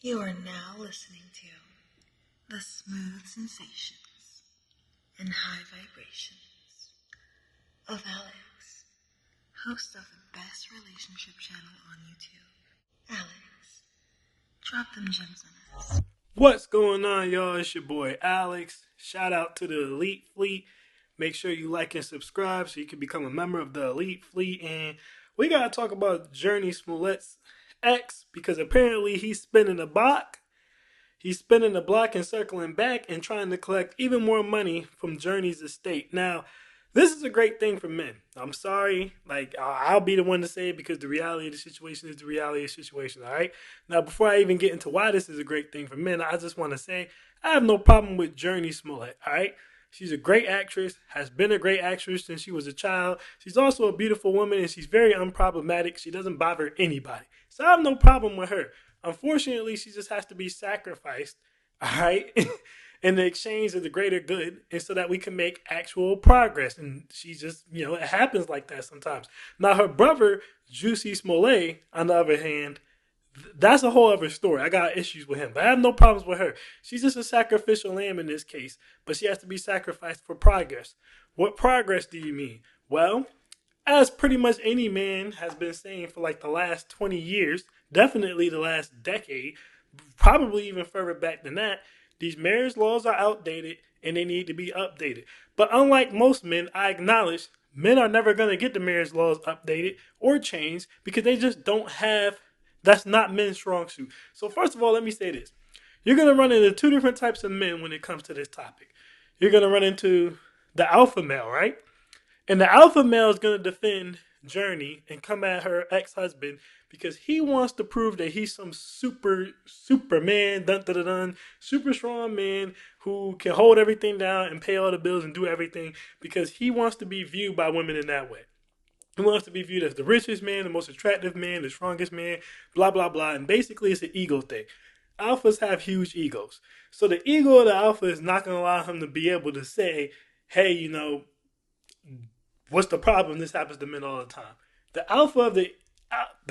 You are now listening to the smooth sensations and high vibrations of Alex, host of the best relationship channel on YouTube. Alex, drop them gems on us. What's going on, y'all? It's your boy Alex. Shout out to the Elite Fleet. Make sure you like and subscribe so you can become a member of the Elite Fleet. And we gotta talk about Jurnee Smolett's ex because apparently he's spinning the block. He's spinning the block and circling back and trying to collect even more money from Journey's estate. Now, this is a great thing for men. I'm sorry, I'll be the one to say it because the reality of the situation is the reality of the situation. All right. Now, before I even get into why this is a great thing for men, I just want to say I have no problem with Jurnee Smolett. All right. She's a great actress, has been a great actress since she was a child. She's also a beautiful woman and she's very unproblematic. She doesn't bother anybody. So I have no problem with her. Unfortunately, she just has to be sacrificed, all right, in the exchange of the greater good, and so that we can make actual progress. And she just, it happens like that sometimes. Now, her brother, Jurnee Smolett, on the other hand, that's a whole other story. I got issues with him, but I have no problems with her. She's just a sacrificial lamb in this case, but she has to be sacrificed for progress. What progress do you mean? Well, as pretty much any man has been saying for like the last 20 years, definitely the last decade, probably even further back than that, these marriage laws are outdated and they need to be updated. But unlike most men, I acknowledge men are never going to get the marriage laws updated or changed because they just don't have, that's not men's strong suit. So first of all, let me say this. You're going to run into two different types of men when it comes to this topic. You're going to run into the alpha male, right? And the alpha male is going to defend Jurnee and come at her ex-husband because he wants to prove that he's some superman, dun dun dun dun, super strong man who can hold everything down and pay all the bills and do everything because he wants to be viewed by women in that way. He wants to be viewed as the richest man, the most attractive man, the strongest man, blah, blah, blah. And basically, it's an ego thing. Alphas have huge egos. So the ego of the alpha is not going to allow him to be able to say, hey, what's the problem? This happens to men all the time. The alpha of the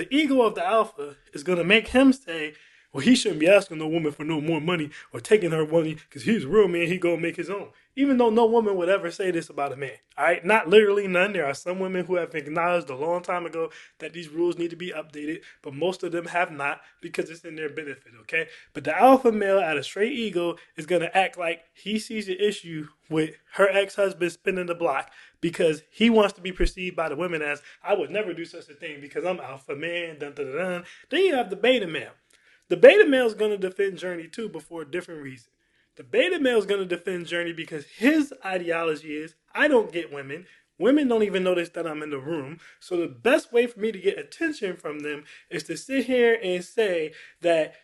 ego of the alpha is going to make him say, well, he shouldn't be asking no woman for no more money or taking her money because he's a real man. He going to make his own. Even though no woman would ever say this about a man. All right. Not literally none. There are some women who have acknowledged a long time ago that these rules need to be updated, but most of them have not because it's in their benefit. Okay. But the alpha male at a straight ego is going to act like he sees the issue with her ex-husband spinning the block because he wants to be perceived by the women as, I would never do such a thing because I'm alpha man. Dun, dun, dun, dun. Then you have the beta male. The beta male is going to defend Jurnee too, but for a different reason. The beta male is going to defend Jurnee because his ideology is, I don't get women. Women don't even notice that I'm in the room. So the best way for me to get attention from them is to sit here and say that,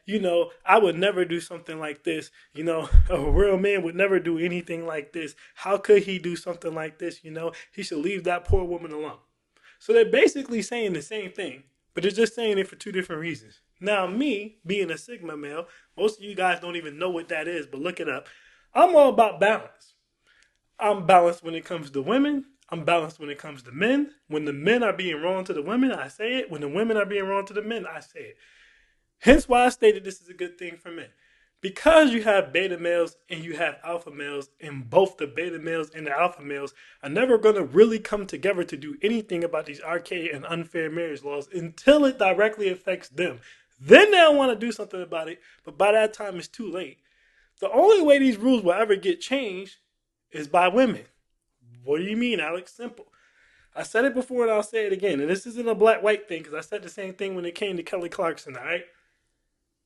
I would never do something like this. A real man would never do anything like this. How could he do something like this? He should leave that poor woman alone. So they're basically saying the same thing, but they're just saying it for two different reasons. Now, me, being a Sigma male, most of you guys don't even know what that is, but look it up. I'm all about balance. I'm balanced when it comes to women. I'm balanced when it comes to men. When the men are being wrong to the women, I say it. When the women are being wrong to the men, I say it. Hence why I stated this is a good thing for men. Because you have beta males and you have alpha males, and both the beta males and the alpha males are never going to really come together to do anything about these archaic and unfair marriage laws until it directly affects them. Then they'll want to do something about it, but by that time it's too late. The only way these rules will ever get changed is by women. What do you mean, Alex? Simple. I said it before and I'll say it again. And this isn't a black-white thing because I said the same thing when it came to Kelly Clarkson, all right?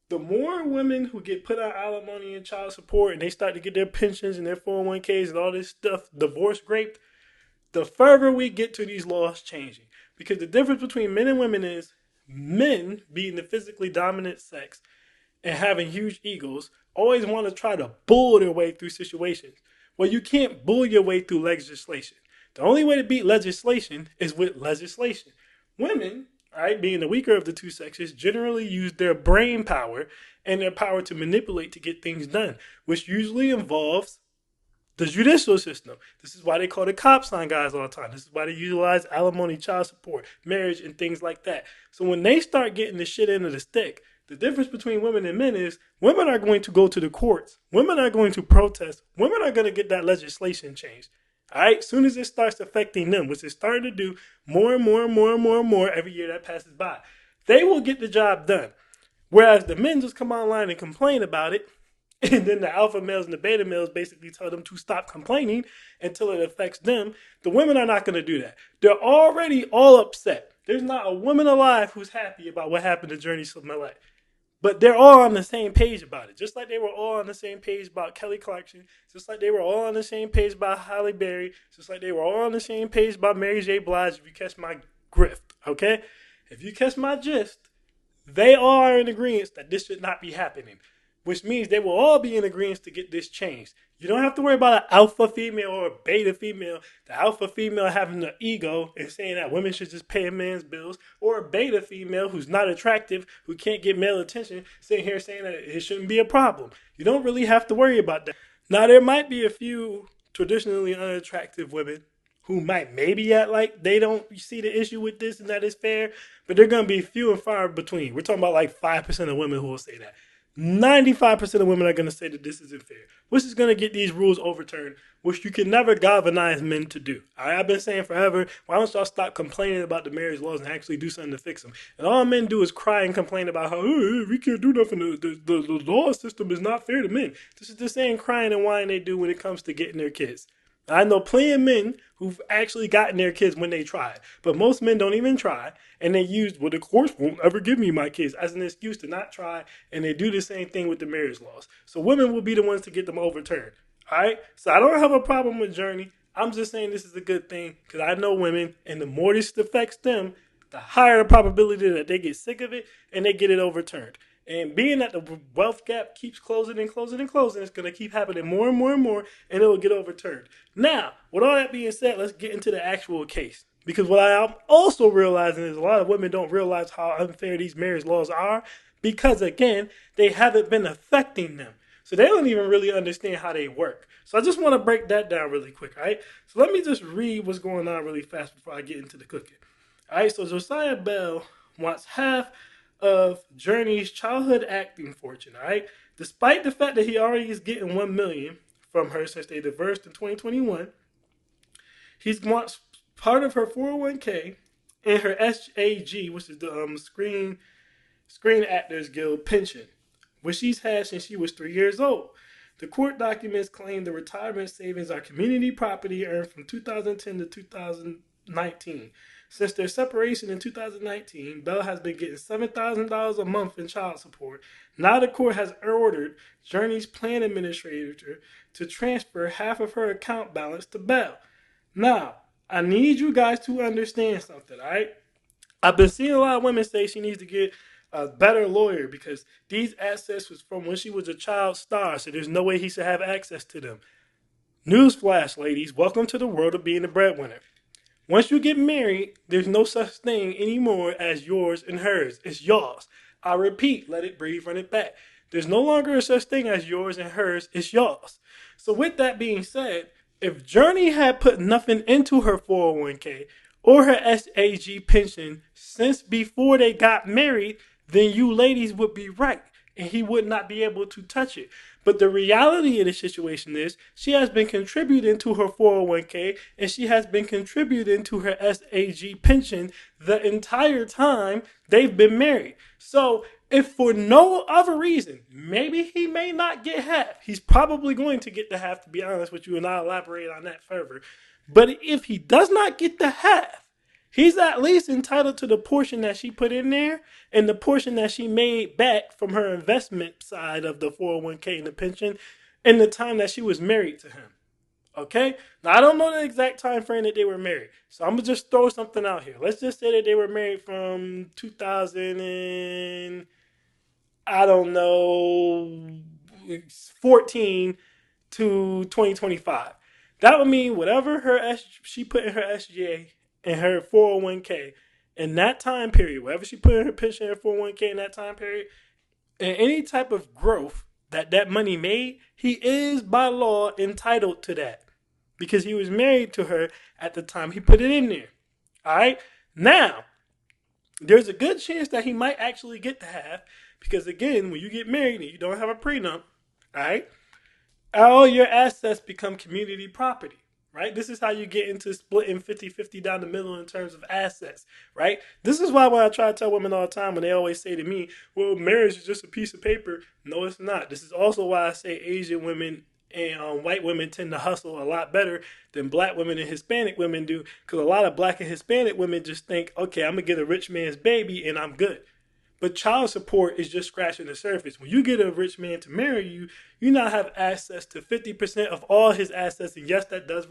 The more women who get put on alimony and child support and they start to get their pensions and their 401ks and all this stuff divorce raped, the further we get to these laws changing. Because the difference between men and women is men, being the physically dominant sex and having huge egos, always want to try to bull their way through situations. Well, you can't bull your way through legislation. The only way to beat legislation is with legislation. Women, right, being the weaker of the two sexes, generally use their brain power and their power to manipulate to get things done, which usually involves the judicial system. This is why they call the cops on guys all the time. This is why they utilize alimony, child support, marriage, and things like that. So when they start getting the shit end of the stick, The difference between women and men is women are going to go to the courts. Women are going to protest. Women are going to get that legislation changed. All right, as soon as it starts affecting them, which it's starting to do more and more and more and more and more every year that passes by, they will get the job done. Whereas the men just come online and complain about it, and then the alpha males and the beta males basically tell them to stop complaining until it affects them. The women are not going to do that. They're already all upset. There's not a woman alive who's happy about what happened to Jurnee Smolett. But they're all on the same page about it. Just like they were all on the same page about Kelly Clarkson. Just like they were all on the same page about Halle Berry. Just like they were all on the same page about Mary J. Blige, if you catch my grift. Okay? If you catch my gist, they all are in agreement that this should not be happening. Which means they will all be in agreement to get this changed. You don't have to worry about an alpha female or a beta female. The alpha female having the ego and saying that women should just pay a man's bills, or a beta female who's not attractive, who can't get male attention, sitting here saying that it shouldn't be a problem. You don't really have to worry about that. Now, there might be a few traditionally unattractive women who might maybe act like they don't see the issue with this and that is fair, but they're going to be few and far between. We're talking about like 5% of women who will say that. 95% of women are going to say that this isn't fair, which is going to get these rules overturned, which you can never galvanize men to do. I've been saying forever, why don't y'all stop complaining about the marriage laws and actually do something to fix them? And all men do is cry and complain about how we can't do nothing. The law system is not fair to men. This is the same crying and whining they do when it comes to getting their kids. I know plenty of men who've actually gotten their kids when they tried, but most men don't even try, and they use, well, the courts won't ever give me my kids as an excuse to not try, and they do the same thing with the marriage laws. So women will be the ones to get them overturned. All right? So I don't have a problem with Jurnee. I'm just saying this is a good thing because I know women, and the more this affects them, the higher the probability that they get sick of it and they get it overturned. And being that the wealth gap keeps closing and closing and closing, it's going to keep happening more and more and more, and it will get overturned. Now, with all that being said, let's get into the actual case. Because what I'm also realizing is a lot of women don't realize how unfair these marriage laws are because, again, they haven't been affecting them. So they don't even really understand how they work. So I just want to break that down really quick, all right? So let me just read what's going on really fast before I get into the cooking. All right, so Josiah Bell wants half of Jurnee's childhood acting fortune, all right? Despite the fact that he already is getting $1 million from her since they divorced in 2021, he wants part of her 401k and her SAG, which is the Screen Actors Guild pension, which she's had since she was 3 years old. The court documents claim the retirement savings are community property earned from 2010 to 2019. Since their separation in 2019, Bell has been getting $7,000 a month in child support. Now the court has ordered Jurnee's plan administrator to transfer half of her account balance to Bell. Now, I need you guys to understand something, all right? I've been seeing a lot of women say she needs to get a better lawyer because these assets was from when she was a child star, so there's no way he should have access to them. Newsflash, ladies, welcome to the world of being a breadwinner. Once you get married, there's no such thing anymore as yours and hers. It's yours. I repeat, let it breathe, run it back. There's no longer a such thing as yours and hers. It's yours. So with that being said, if Jurnee had put nothing into her 401k or her SAG pension since before they got married, then you ladies would be right and he would not be able to touch it. But the reality of the situation is she has been contributing to her 401k and she has been contributing to her SAG pension the entire time they've been married. So if for no other reason, maybe he may not get half. He's probably going to get the half, to be honest with you, and I'll elaborate on that further. But if he does not get the half, he's at least entitled to the portion that she put in there and the portion that she made back from her investment side of the 401k and the pension in the time that she was married to him. Okay? Now, I don't know the exact time frame that they were married. So I'm going to just throw something out here. Let's just say that they were married from 2000 and, I don't know, 14 to 2025. That would mean whatever she put in her SGA and her 401k in that time period, whatever she put in her pension and her 401k in that time period, and any type of growth that money made, he is by law entitled to that because he was married to her at the time he put it in there. All right? Now, there's a good chance that he might actually get the half Because again, when you get married and you don't have a prenup, all right, all your assets become community property, right? This is how you get into splitting 50-50 down the middle in terms of assets, right? This is why when I try to tell women all the time, when they always say to me, well, marriage is just a piece of paper. No, it's not. This is also why I say Asian women and white women tend to hustle a lot better than black women and Hispanic women do, because a lot of black and Hispanic women just think, okay, I'm going to get a rich man's baby and I'm good. But child support is just scratching the surface. When you get a rich man to marry you, you now have access to 50% of all his assets. And yes, that does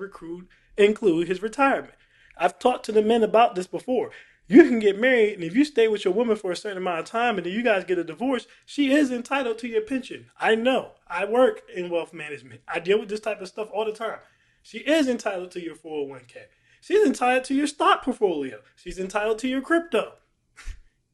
include his retirement. I've talked to the men about this before. You can get married, and if you stay with your woman for a certain amount of time and then you guys get a divorce, she is entitled to your pension. I know. I work in wealth management. I deal with this type of stuff all the time. She is entitled to your 401k. She's entitled to your stock portfolio. She's entitled to your crypto.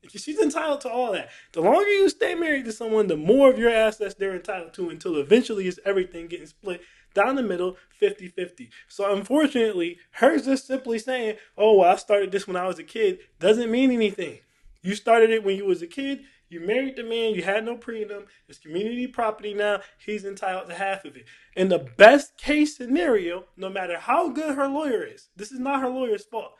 She's entitled to all that. The longer you stay married to someone, the more of your assets they're entitled to, until eventually it's everything getting split down the middle, 50-50. So unfortunately, her just simply saying, oh, well, I started this when I was a kid, doesn't mean anything. You started it when you was a kid. You married the man. You had no prenup. It's community property now. He's entitled to half of it. In the best case scenario, no matter how good her lawyer is, this is not her lawyer's fault.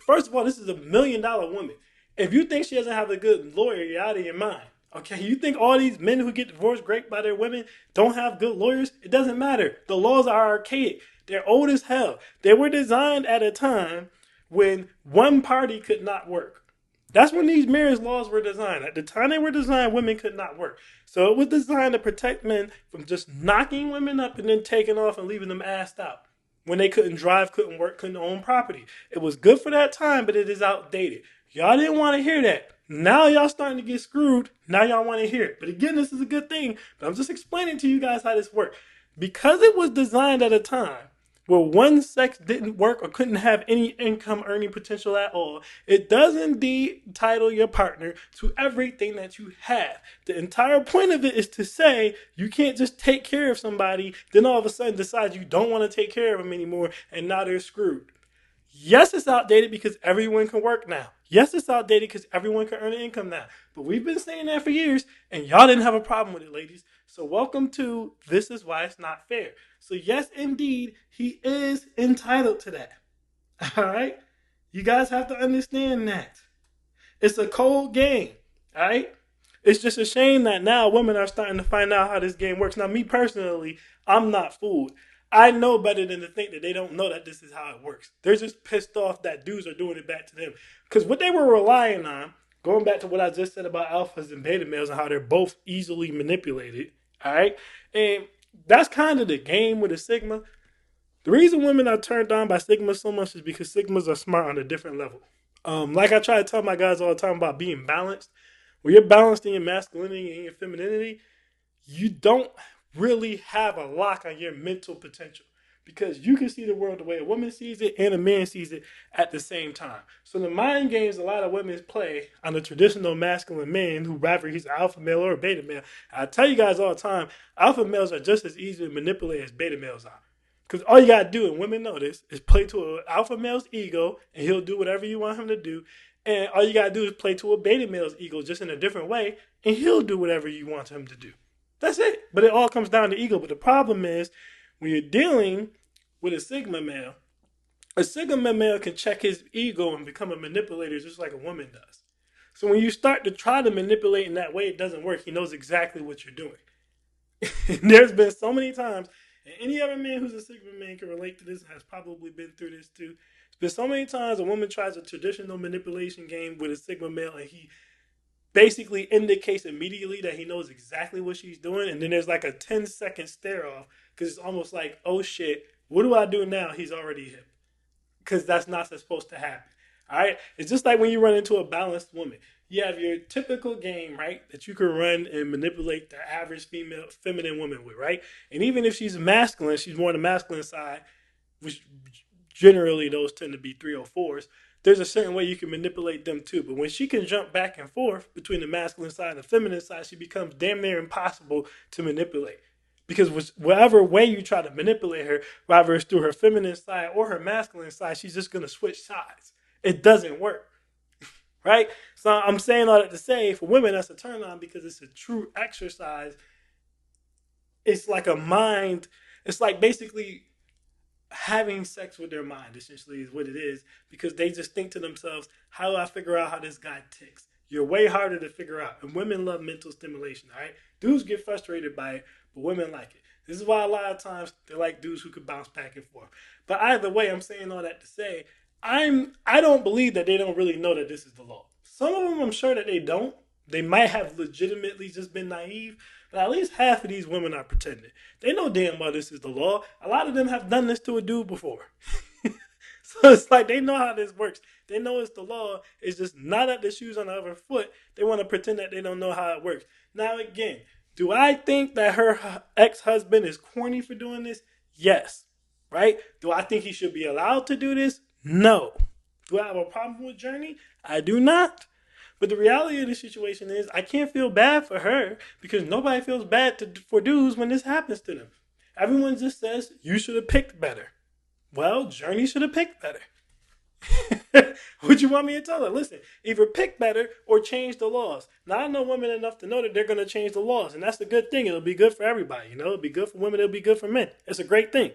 First of all, this is $1 million woman. If you think she doesn't have a good lawyer, you're out of your mind. Okay, you think all these men who get divorced great by their women don't have good lawyers? It doesn't matter. The laws are archaic. They're old as hell. They were designed at a time when one party could not work. That's when these marriage laws were designed. At the time they were designed, women could not work. So it was designed to protect men from just knocking women up and then taking off and leaving them assed out. When they couldn't drive, couldn't work, couldn't own property. It was good for that time, but it is outdated. Y'all didn't want to hear that. Now y'all starting to get screwed. Now y'all want to hear it. But again, this is a good thing. But I'm just explaining to you guys how this works. Because it was designed at a time where one sex didn't work or couldn't have any income earning potential at all, it does indeed entitle your partner to everything that you have. The entire point of it is to say you can't just take care of somebody, then all of a sudden decide you don't want to take care of them anymore, and now they're screwed. Yes, it's outdated because everyone can work now. Yes, it's outdated because everyone can earn an income now. But we've been saying that for years, and y'all didn't have a problem with it, ladies. So welcome to This Is Why It's Not Fair. So yes, indeed, he is entitled to that. All right? You guys have to understand that. It's a cold game. All right? It's just a shame that now women are starting to find out how this game works. Now, me personally, I'm not fooled. I know better than to think that they don't know that this is how it works. They're just pissed off that dudes are doing it back to them. Because what they were relying on, going back to what I just said about alphas and beta males and how they're both easily manipulated, all right? And that's kind of the game with a Sigma. The reason women are turned on by Sigma so much is because Sigmas are smart on a different level. Like I try to tell my guys all the time about being balanced. When you're balanced in your masculinity and your femininity, you don't really have a lock on your mental potential, because you can see the world the way a woman sees it and a man sees it at the same time. So the mind games a lot of women play on the traditional masculine man, who rather he's an alpha male or a beta male. I tell you guys all the time, alpha males are just as easy to manipulate as beta males are. Because all you got to do, and women know this, is play to an alpha male's ego, and he'll do whatever you want him to do. And all you got to do is play to a beta male's ego just in a different way, and he'll do whatever you want him to do. That's it. But it all comes down to ego. But the problem is, when you're dealing with a Sigma male can check his ego and become a manipulator just like a woman does. So when you start to try to manipulate in that way, it doesn't work. He knows exactly what you're doing. And there's been so many times, and any other man who's a Sigma man can relate to this, has probably been through this too. There's been so many times a woman tries a traditional manipulation game with a Sigma male, and he basically indicates immediately that he knows exactly what she's doing, and then there's like a 10-second stare off, because it's almost like, oh shit, what do I do now? He's already hip. Because that's not supposed to happen. All right? It's just like when you run into a balanced woman. You have your typical game, right, that you can run and manipulate the average feminine woman with, right? And even if she's masculine, she's more on the masculine side, which generally those tend to be 304s. There's a certain way you can manipulate them too. But when she can jump back and forth between the masculine side and the feminine side, she becomes damn near impossible to manipulate. Because whatever way you try to manipulate her, whether it's through her feminine side or her masculine side, she's just going to switch sides. It doesn't work. right? So I'm saying all that to say, for women, that's a turn on because it's a true exercise. It's like a mind. It's like basically having sex with their mind, essentially, is what it is, because they just think to themselves, how do I figure out how this guy ticks? You're way harder to figure out. And women love mental stimulation, all right? Dudes get frustrated by it, but women like it. This is why a lot of times they like dudes who could bounce back and forth. But either way, I'm saying all that to say, I don't believe that they don't really know that this is the law. Some of them I'm sure that they don't. They might have legitimately just been naive, but at least half of these women are pretending. They know damn well this is the law. A lot of them have done this to a dude before. So it's like they know how this works. They know it's the law. It's just not at the shoes on the other foot. They want to pretend that they don't know how it works. Now again, do I think that her ex-husband is corny for doing this? Yes. Right? Do I think he should be allowed to do this? No. Do I have a problem with Jurnee? I do not. But the reality of the situation is, I can't feel bad for her because nobody feels bad for dudes when this happens to them. Everyone just says, you should have picked better. Well, Jurnee should have picked better. What you want me to tell her? Listen, either pick better or change the laws. Now, I know women enough to know that they're going to change the laws, and that's a good thing. It'll be good for everybody. It'll be good for women. It'll be good for men. It's a great thing.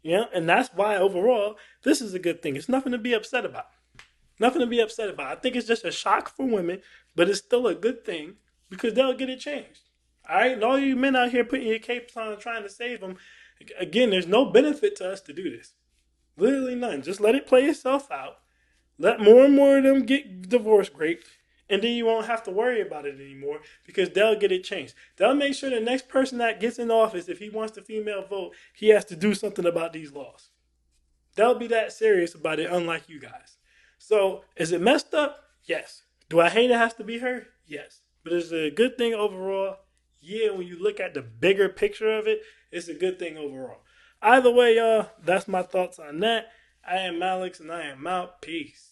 And that's why overall, this is a good thing. It's nothing to be upset about. Nothing to be upset about. I think it's just a shock for women, but it's still a good thing because they'll get it changed. All right? And all you men out here putting your capes on and trying to save them, again, there's no benefit to us to do this. Literally none. Just let it play itself out. Let more and more of them get divorce raped, and then you won't have to worry about it anymore because they'll get it changed. They'll make sure the next person that gets in office, if he wants the female vote, he has to do something about these laws. They'll be that serious about it, unlike you guys. So, is it messed up? Yes. Do I hate it has to be her? Yes. But is it a good thing overall? Yeah, when you look at the bigger picture of it, it's a good thing overall. Either way, y'all, that's my thoughts on that. I am Alex, and I am out. Peace.